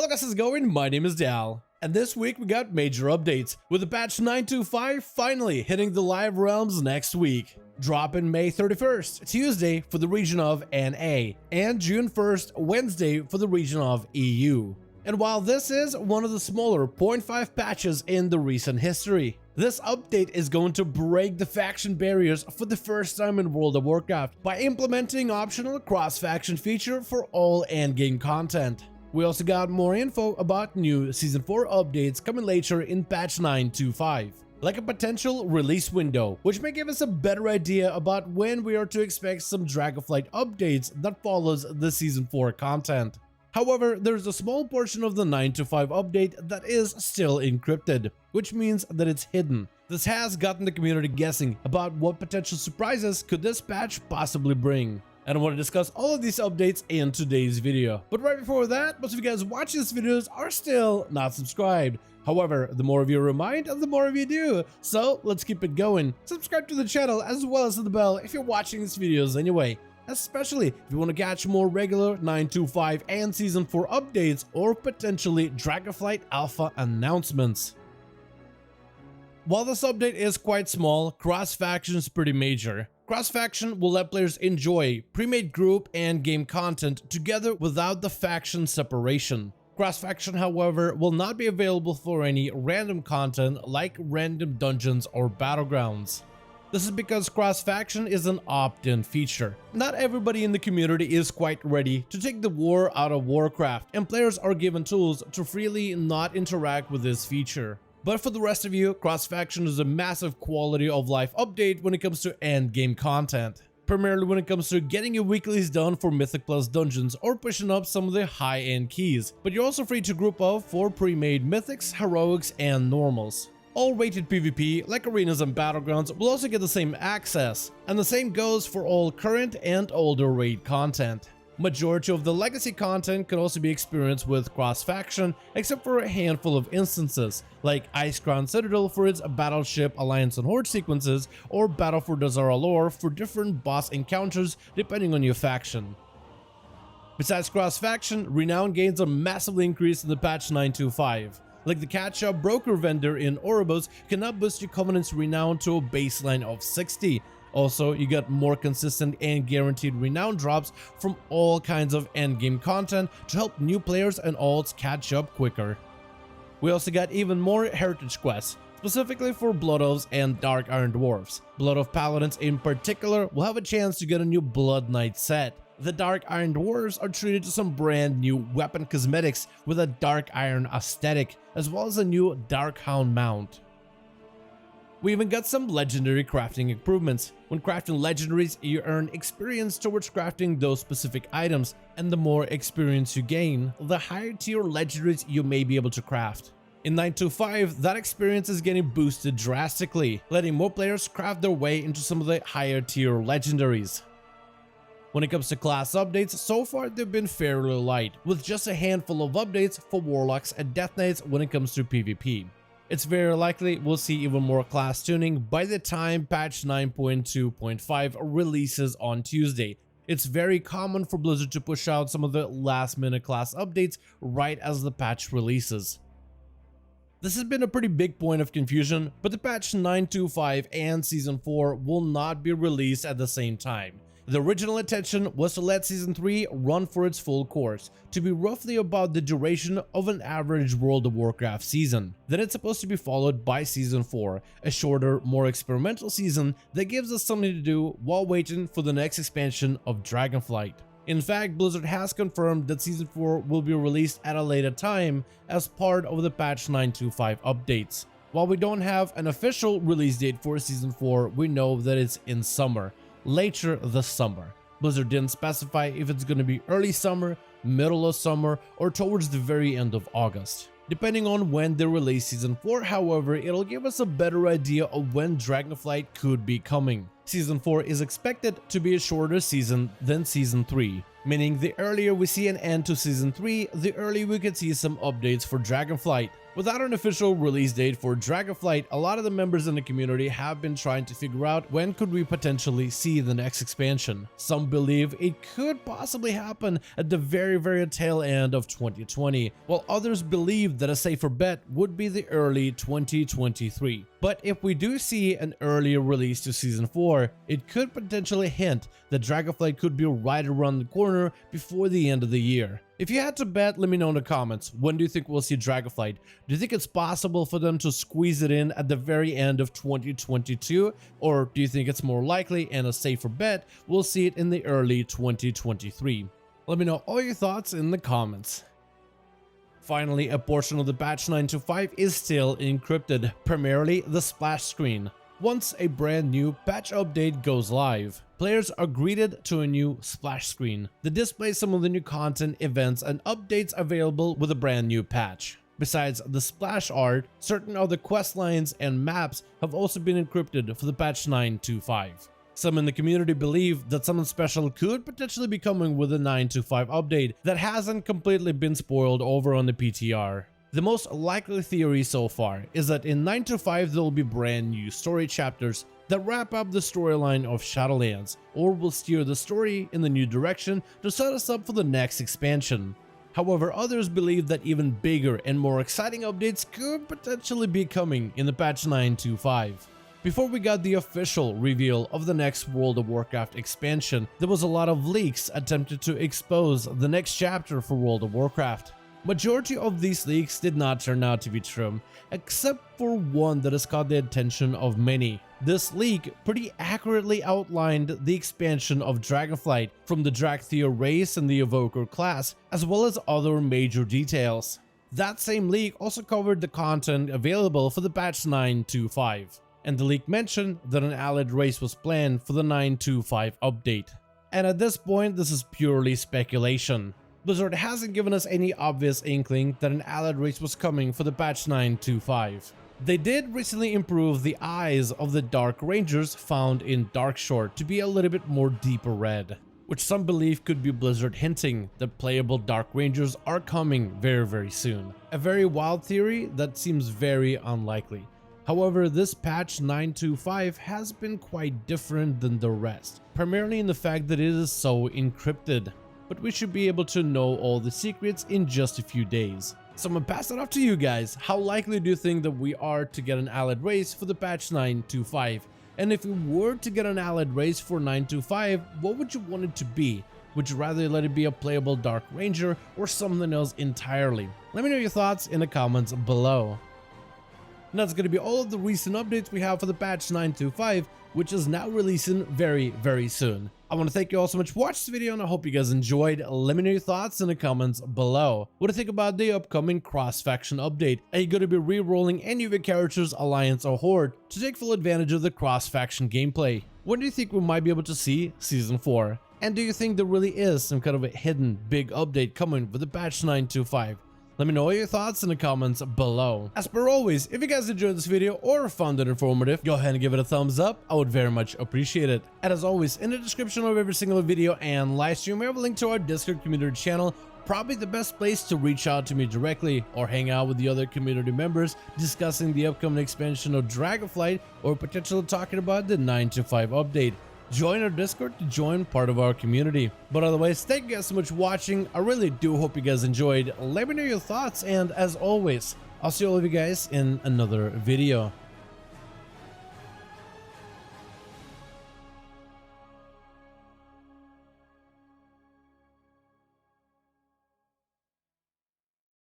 guys, how's it going? My name is Dal, and this week we got major updates, with the patch 9.2.5 finally hitting the live realms next week. Dropping May 31st, Tuesday for the region of NA, and June 1st, Wednesday for the region of EU. And while this is one of the smaller 0.5 patches in the recent history, this update is going to break the faction barriers for the first time in World of Warcraft by implementing optional cross-faction feature for all endgame content. We also got more info about new Season 4 updates coming later in patch 9.2.5, like a potential release window, which may give us a better idea about when we are to expect some Dragonflight updates that follows the Season 4 content. However, there's a small portion of the 9.2.5 update that is still encrypted, which means that it's hidden. This has gotten the community guessing about what potential surprises could this patch possibly bring. And I want to discuss all of these updates in today's video. But right before that, most of you guys watching these videos are still not subscribed. However, the more of you remind, the more of you do. So let's keep it going. Subscribe to the channel as well as to the bell if you're watching these videos anyway. Especially if you want to catch more regular 9.2.5 and Season 4 updates or potentially Dragonflight Alpha announcements. While this update is quite small, cross-faction is pretty major. Cross-faction will let players enjoy pre-made group and game content together without the faction separation. Cross-faction, however, will not be available for any random content like random dungeons or battlegrounds. This is because cross-faction is an opt-in feature. Not everybody in the community is quite ready to take the war out of Warcraft, and players are given tools to freely not interact with this feature. But for the rest of you, cross-faction is a massive quality of life update when it comes to end-game content. Primarily when it comes to getting your weeklies done for Mythic Plus dungeons or pushing up some of the high-end keys. But you're also free to group up for pre-made Mythics, Heroics, and Normals. All rated PvP, like arenas and battlegrounds, will also get the same access, and the same goes for all current and older raid content. Majority of the legacy content can also be experienced with cross-faction, except for a handful of instances, like Icecrown Citadel for its Battleship Alliance and Horde sequences, or Battle for Dazara lore for different boss encounters depending on your faction. Besides cross-faction, renown gains are massively increased in the patch 9.2.5. Like the catch-up broker vendor in Oribos can now boost your Covenant's renown to a baseline of 60. Also, you get more consistent and guaranteed renown drops from all kinds of endgame content to help new players and alts catch up quicker. We also got even more heritage quests, specifically for Blood Elves and Dark Iron Dwarfs. Blood Elf Paladins in particular will have a chance to get a new Blood Knight set. The Dark Iron Dwarves are treated to some brand new weapon cosmetics with a Dark Iron aesthetic, as well as a new Dark Hound mount. We even got some legendary crafting improvements. When crafting legendaries, you earn experience towards crafting those specific items, and the more experience you gain, the higher tier legendaries you may be able to craft. In 9.2.5, that experience is getting boosted drastically, letting more players craft their way into some of the higher tier legendaries. When it comes to class updates, so far they've been fairly light, with just a handful of updates for Warlocks and Death Knights when it comes to PvP. It's very likely we'll see even more class tuning by the time patch 9.2.5 releases on Tuesday. It's very common for Blizzard to push out some of the last-minute class updates right as the patch releases. This has been a pretty big point of confusion, but the patch 9.2.5 and Season 4 will not be released at the same time. The original intention was to let Season 3 run for its full course, to be roughly about the duration of an average World of Warcraft season. Then it's supposed to be followed by Season 4, a shorter, more experimental season that gives us something to do while waiting for the next expansion of Dragonflight. In fact, Blizzard has confirmed that Season 4 will be released at a later time as part of the patch 9.2.5 updates. While we don't have an official release date for Season 4, we know that it's in summer. Later this summer. Blizzard didn't specify if it's going to be early summer, middle of summer, or towards the very end of August. Depending on when they release Season 4, however, it'll give us a better idea of when Dragonflight could be coming. Season 4 is expected to be a shorter season than Season 3. meaning the earlier we see an end to Season 3, the earlier we could see some updates for Dragonflight. Without an official release date for Dragonflight, a lot of the members in the community have been trying to figure out when could we potentially see the next expansion. Some believe it could possibly happen at the very tail end of 2020, while others believe that a safer bet would be the early 2023. But if we do see an earlier release to Season 4, it could potentially hint that Dragonflight could be right around the corner before the end of the year. If you had to bet, let me know in the comments, when do you think we'll see Dragonflight? Do you think it's possible for them to squeeze it in at the very end of 2022? Or do you think it's more likely, and a safer bet, we'll see it in the early 2023? Let me know all your thoughts in the comments. Finally, a portion of the patch 9.2.5 is still encrypted, primarily the splash screen. Once a brand new patch update goes live, players are greeted to a new splash screen that displays some of the new content, events, and updates available with a brand new patch. Besides the splash art, certain other quest lines and maps have also been encrypted for the patch 9.2.5. Some in the community believe that something special could potentially be coming with the 9.2.5 update that hasn't completely been spoiled over on the PTR. The most likely theory so far is that in 9.2.5 there will be brand new story chapters that wrap up the storyline of Shadowlands, or will steer the story in the new direction to set us up for the next expansion. However, others believe that even bigger and more exciting updates could potentially be coming in the patch 9.2.5. Before we got the official reveal of the next World of Warcraft expansion, there was a lot of leaks attempted to expose the next chapter for World of Warcraft. Majority of these leaks did not turn out to be true, except for one that has caught the attention of many. This leak pretty accurately outlined the expansion of Dragonflight from the Drakthea race and the Evoker class, as well as other major details. That same leak also covered the content available for the patch 9.2.5, and the leak mentioned that an allied race was planned for the 9.2.5 update. And at this point, this is purely speculation. Blizzard hasn't given us any obvious inkling that an allied race was coming for the patch 9.2.5. They did recently improve the eyes of the Dark Rangers found in Darkshore to be a little bit more deeper red, which some believe could be Blizzard hinting that playable Dark Rangers are coming very soon. A very wild theory that seems very unlikely. However, this patch 9.2.5 has been quite different than the rest, primarily in the fact that it is so encrypted. But we should be able to know all the secrets in just a few days. So I'm gonna pass it off to you guys. How likely do you think that we are to get an allied race for the patch 9.2.5? And if we were to get an allied race for 9.2.5, what would you want it to be? Would you rather let it be a playable Dark Ranger or something else entirely? Let me know your thoughts in the comments below. And that's going to be all of the recent updates we have for the patch 9.2.5, which is now releasing very soon. I want to thank you all so much for watching this video, and I hope you guys enjoyed. Let me know your thoughts in the comments below. What do you think about the upcoming cross-faction update? Are you going to be re-rolling any of your characters, Alliance or Horde, to take full advantage of the cross-faction gameplay? When do you think we might be able to see Season 4? And do you think there really is some kind of a hidden big update coming for the patch 9.2.5? Let me know all your thoughts in the comments below. As per always, if you guys enjoyed this video or found it informative, go ahead and give it a thumbs up. I would very much appreciate it. And as always, in the description of every single video and live stream, we have a link to our Discord community channel, probably the best place to reach out to me directly or hang out with the other community members discussing the upcoming expansion of Dragonflight or potentially talking about the 9.2.5 update. Join our Discord to join part of our community. But otherwise, thank you guys so much for watching. I really do hope you guys enjoyed. Let me know your thoughts, and as always, I'll see all of you guys in another video.